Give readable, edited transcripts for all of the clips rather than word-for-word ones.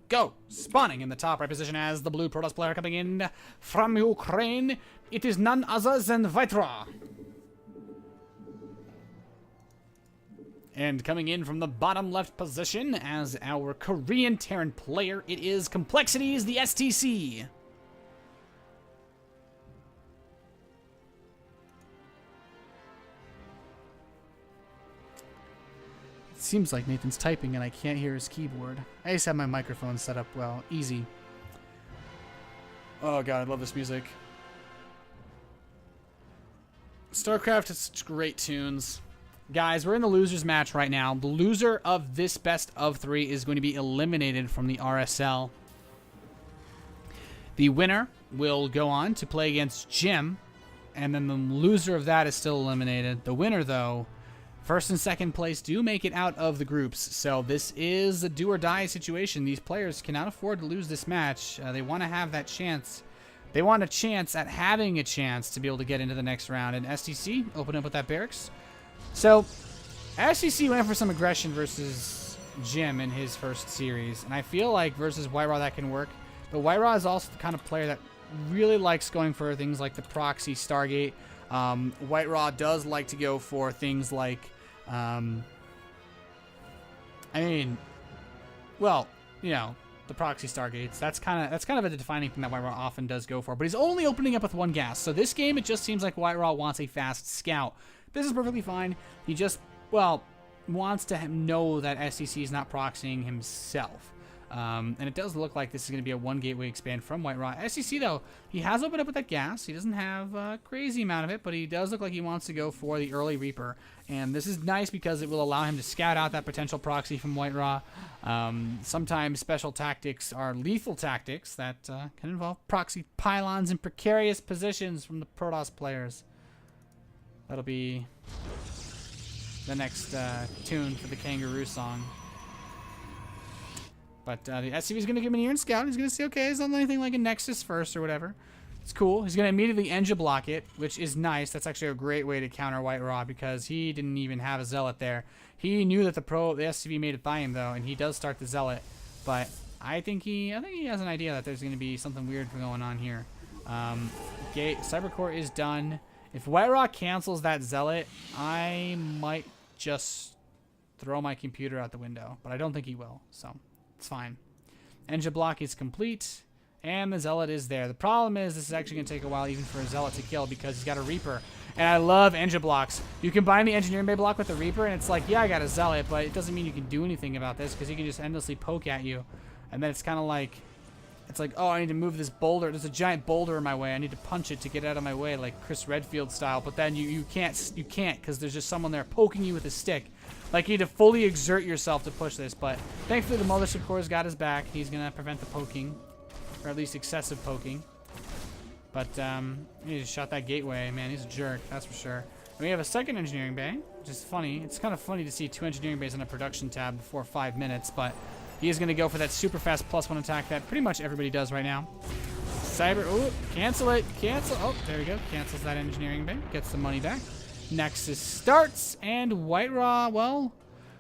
go. Spawning in the top right position as the blue Protoss player coming in from Ukraine. It is none other than WhiteRa. And coming in from the bottom left position as our Korean Terran player, it is Complexities, TheStC. It seems like Nathan's typing and I can't hear his keyboard. I just have my microphone set up well. Easy. Oh god, I love this music. StarCraft has such great tunes. Guys, we're in the losers match right now. The loser of this best of 3 is going to be eliminated from the RSL. The winner will go on to play against Jim, and then the loser of that is still eliminated. The winner, though, first and second place do make it out of the groups. So this is a do or die situation. These players cannot afford to lose this match. They want to have that chance. They want a chance at having a chance to be able to get into the next round. And STC, open up with that barracks. So, STC went for some aggression versus Jim in his first series, and I feel like versus WhiteRa that can work. But WhiteRa is also the kind of player that really likes going for things like the proxy Stargate. WhiteRa does like to go for things like, well, you know, the proxy Stargates. That's kind of a defining thing that WhiteRa often does go for. But he's only opening up with 1 gas. So this game, it just seems like WhiteRa wants a fast scout. This is perfectly fine. He just, well, wants to know that STC is not proxying himself. And it does look like this is going to be a 1 gateway expand from WhiteRa. STC, though, he has opened up with that gas. He doesn't have a crazy amount of it, but he does look like he wants to go for the early Reaper. And this is nice because it will allow him to scout out that potential proxy from WhiteRa. Sometimes special tactics are lethal tactics that can involve proxy pylons in precarious positions from the Protoss players. That'll be the next tune for the Kangaroo song. But the SCV is going to give him an ear and scout. He's going to say, okay, it's not anything like a Nexus first or whatever. It's cool. He's going to immediately engine block it, which is nice. That's actually a great way to counter WhiteRa because he didn't even have a Zealot there. He knew that the SCV made it by him, though, and he does start the Zealot. But I think he has an idea that there's going to be something weird going on here. Cybercore is done. If WhiteRa cancels that Zealot, I might just throw my computer out the window. But I don't think he will, so it's fine. Engine block is complete, and the Zealot is there. The problem is this is actually going to take a while even for a Zealot to kill because he's got a Reaper. And I love engine blocks. You combine the Engineering Bay block with the Reaper, and it's like, yeah, I got a Zealot, but it doesn't mean you can do anything about this because he can just endlessly poke at you. And then it's kind of like... It's like, oh, I need to move this boulder. There's a giant boulder in my way. I need to punch it to get out of my way, like Chris Redfield style. But then you can't because there's just someone there poking you with a stick. Like, you need to fully exert yourself to push this. But thankfully, the Mothership Core's got his back. He's going to prevent the poking, or at least excessive poking. But he just shot that gateway. Man, he's a jerk, that's for sure. And we have a second Engineering Bay, which is funny. It's kind of funny to see 2 Engineering Bays on a production tab before 5 minutes, but... He is going to go for that super fast +1 attack that pretty much everybody does right now. Cyber, ooh, cancel it, cancel. Oh, there we go. Cancels that Engineering Bay, gets the money back. Nexus starts, and WhiteRa, well,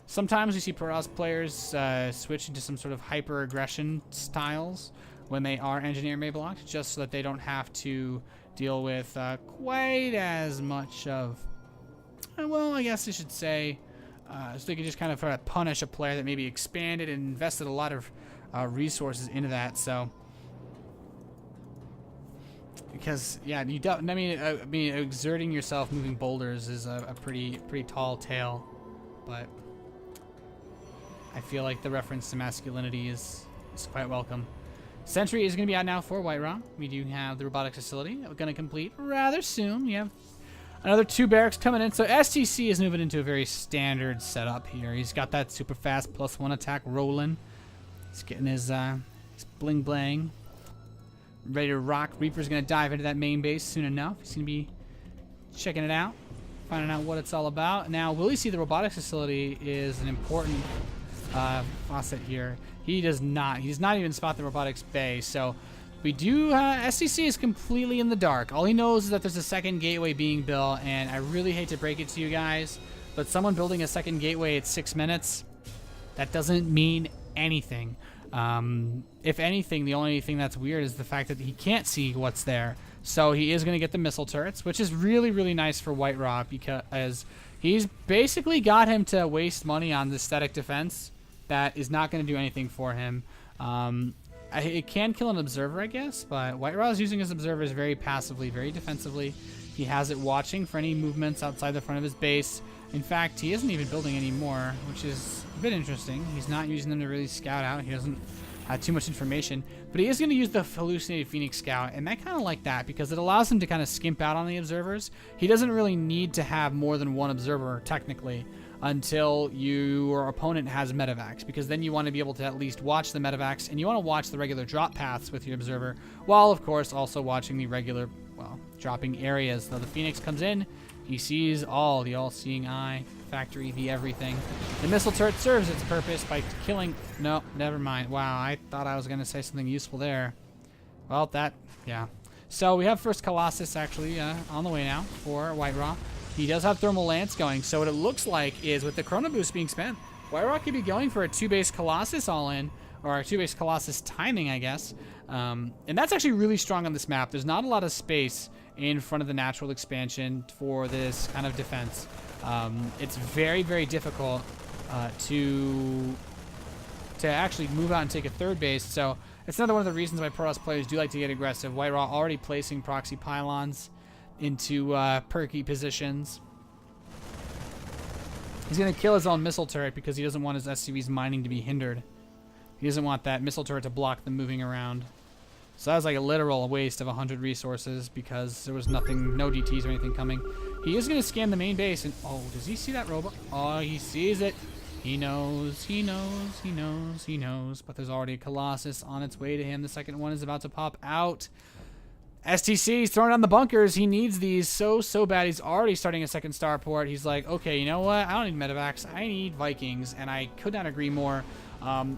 sometimes we see Protoss players switch into some sort of hyper-aggression styles when they are Engineering Bay blocked, just so that they don't have to deal with quite as much of, well, I guess I should say, so they can just kind of try to punish a player that maybe expanded and invested a lot of resources into that. So, because yeah, you don't. I mean, exerting yourself moving boulders is a pretty tall tale, but I feel like the reference to masculinity is quite welcome. Sentry is going to be out now for WhiteRa. We do have the robotics facility. We're going to complete rather soon. We have another 2 barracks coming in. So STC is moving into a very standard setup here. He's got that super fast +1 attack rolling. He's getting his bling blang ready to rock. Reaper's going to dive into that main base soon enough. He's going to be checking it out, finding out what it's all about. Now, will he see the robotics facility is an important faucet here. He does not. He does not even spot the robotics bay. So we do, STC is completely in the dark. All he knows is that there's a second gateway being built, and I really hate to break it to you guys, but someone building a second gateway at 6 minutes, that doesn't mean anything. If anything, the only thing that's weird is the fact that he can't see what's there. So he is going to get the missile turrets, which is really, really nice for WhiteRa because he's basically got him to waste money on the static defense that is not going to do anything for him. It can kill an observer, I guess, but WhiteRa is using his observers very passively, very defensively. He has it watching for any movements outside the front of his base. In fact, he isn't even building anymore, which is a bit interesting. He's not using them to really scout out. He doesn't have too much information, but he is going to use the hallucinated Phoenix Scout, and I kind of like that because it allows him to kind of skimp out on the observers. He doesn't really need to have more than one observer, technically, until your opponent has medevacs, because then you want to be able to at least watch the medevacs, and you want to watch the regular drop paths with your observer, while of course also watching the regular, well, dropping areas. Though the Phoenix comes in, he sees all, the all-seeing eye, factory, the everything. The missile turret serves its purpose by killing, no, never mind. Wow, I thought I was going to say something useful there. Well, yeah. So we have first Colossus actually on the way now for WhiteRa. He does have Thermal Lance going, so what it looks like is with the Chrono Boost being spent, WhiteRa could be going for a 2-base Colossus all-in, or a 2-base Colossus timing, I guess. And that's actually really strong on this map. There's not a lot of space in front of the natural expansion for this kind of defense. It's very, very difficult to actually move out and take a 3rd base, so it's another one of the reasons why Protoss players do like to get aggressive. WhiteRa already placing proxy pylons into perky positions. He's going to kill his own missile turret because he doesn't want his SCV's mining to be hindered. He doesn't want that missile turret to block them moving around. So that was like a literal waste of 100 resources because there was nothing, no DTs or anything coming. He is going to scan the main base, and oh, does he see that robot? Oh, he sees it. He knows, he knows, he knows, he knows. But there's already a Colossus on its way to him. The second one is about to pop out. STC, he's throwing on the bunkers. He needs these so bad. He's already starting a second starport. He's like, okay, you know what? I don't need medevacs. I need Vikings, and I could not agree more.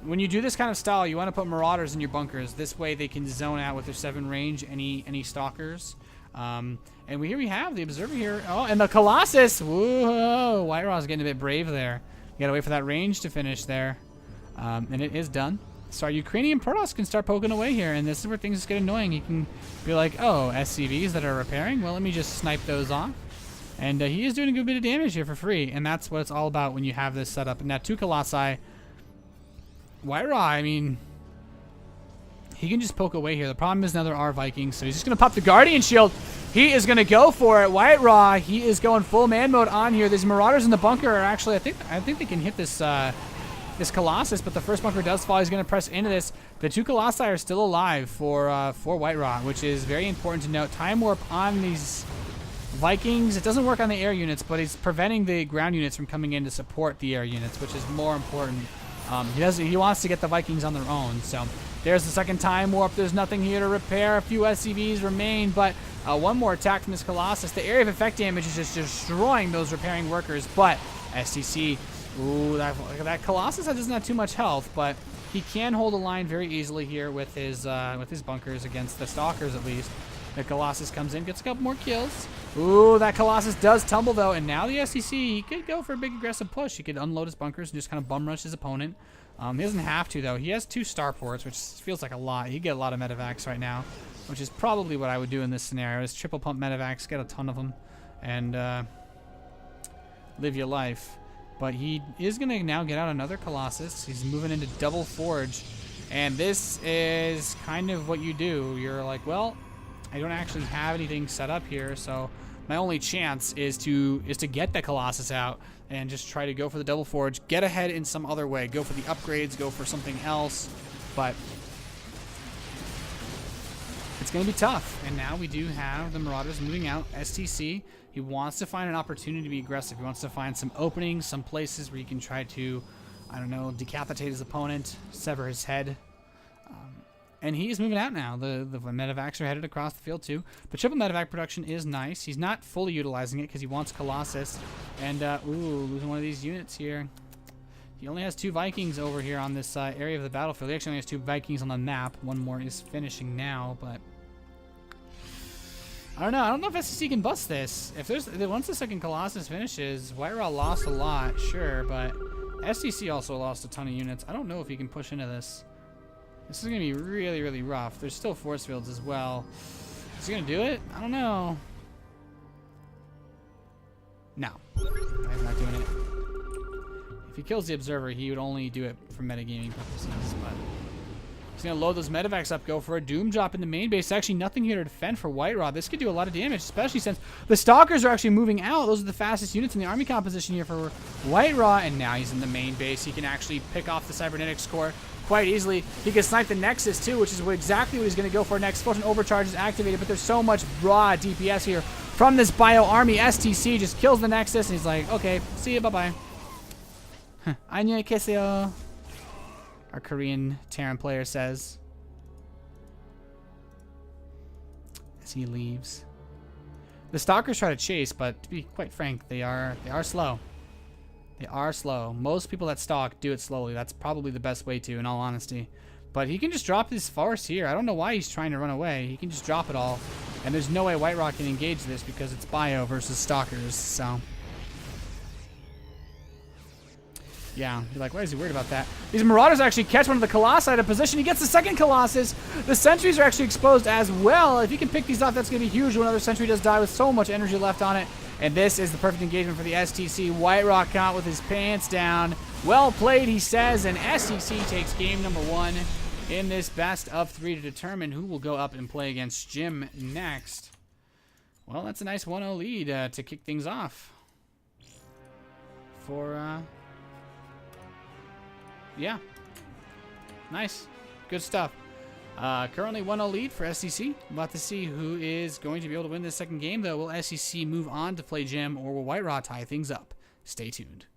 When you do this kind of style, you want to put Marauders in your bunkers. This way they can zone out with their 7 range any stalkers. And here we have the observer here. Oh, and the Colossus. Whoa, WhiteRa's getting a bit brave there. You gotta wait for that range to finish there. And it is done. So our Ukrainian Protoss can start poking away here, and this is where things get annoying. He can be like, oh, SCVs that are repairing? Well, let me just snipe those off. And he is doing a good bit of damage here for free, and that's what it's all about when you have this set up. And now 2 Colossi. WhiteRa, I mean, he can just poke away here. The problem is now there are Vikings, so he's just going to pop the Guardian Shield. He is going to go for it. WhiteRa, he is going full man mode on here. These Marauders in the bunker are actually, I think they can hit this this Colossus, but the first bunker does fall. He's going to press into this. The 2 Colossi are still alive for WhiteRa, which is very important to note. Time warp on these Vikings. It doesn't work on the air units, but he's preventing the ground units from coming in to support the air units, which is more important. He wants to get the Vikings on their own. So there's the second time warp. There's nothing here to repair. A few SCVs remain, but one more attack from this Colossus. The area of effect damage is just destroying those repairing workers, but STC. Ooh, that Colossus doesn't have too much health, but he can hold a line very easily here with his bunkers against the Stalkers at least. The Colossus comes in, gets a couple more kills. Ooh, that Colossus does tumble though, and now the STC, he could go for a big aggressive push. He could unload his bunkers and just kind of bum rush his opponent. He doesn't have to though. He has 2 starports, which feels like a lot. He'd get a lot of medevacs right now, which is probably what I would do in this scenario, is triple pump medevacs, get a ton of them, and live your life. But he is going to now get out another Colossus. He's moving into double forge. And this is kind of what you do. You're like, well, I don't actually have anything set up here, so my only chance is to get the Colossus out and just try to go for the double forge, get ahead in some other way, go for the upgrades, go for something else. But it's going to be tough. And now we do have the Marauders moving out. STC, he wants to find an opportunity to be aggressive. He wants to find some openings, some places where he can try to, I don't know, decapitate his opponent, sever his head. And he's moving out now. The medevacs are headed across the field too. But triple medevac production is nice. He's not fully utilizing it because he wants Colossus. And, ooh, losing one of these units here. He only has 2 Vikings over here on this area of the battlefield. He actually only has 2 Vikings on the map. One more is finishing now, but I don't know. I don't know if STC can bust this. Once the second Colossus finishes, WhiteRa lost a lot, sure, but STC also lost a ton of units. I don't know if he can push into this. This is going to be really, really rough. There's still force fields as well. Is he going to do it? I don't know. No. He's not doing it. If he kills the Observer, he would only do it for metagaming purposes. But he's going to load those medevacs up, go for a Doom drop in the main base. Actually, nothing here to defend for WhiteRa. This could do a lot of damage, especially since the Stalkers are actually moving out. Those are the fastest units in the army composition here for WhiteRa. And now he's in the main base. He can actually pick off the Cybernetics core quite easily. He can snipe the Nexus too, which is exactly what he's going to go for next. Explosion Overcharge is activated, but there's so much raw DPS here from this bio army. STC just kills the Nexus, and he's like, okay, see you, bye-bye. Annyeong keseo, our Korean Terran player says as he leaves. The Stalkers try to chase, but to be quite frank, they are slow. They are slow. Most people that stalk do it slowly. That's probably the best way to, in all honesty. But he can just drop his force here. I don't know why he's trying to run away. He can just drop it all. And there's no way WhiteRa can engage this because it's bio versus Stalkers. So, yeah, you're like, why is he worried about that? These Marauders actually catch one of the Colossi out of position. He gets the second Colossus. The Sentries are actually exposed as well. If he can pick these off, that's going to be huge. Another Sentry does die with so much energy left on it. And this is the perfect engagement for the STC. WhiteRa caught with his pants down. Well played, he says, and STC takes game number 1 in this best of 3 to determine who will go up and play against Jim next. Well, that's a nice 1-0 lead to kick things off. Yeah. Nice. Good stuff. Currently 1-0 lead for SCC. We'll have to see who is going to be able to win this second game, though. Will SCC move on to play Jim, or will WhiteRa tie things up? Stay tuned.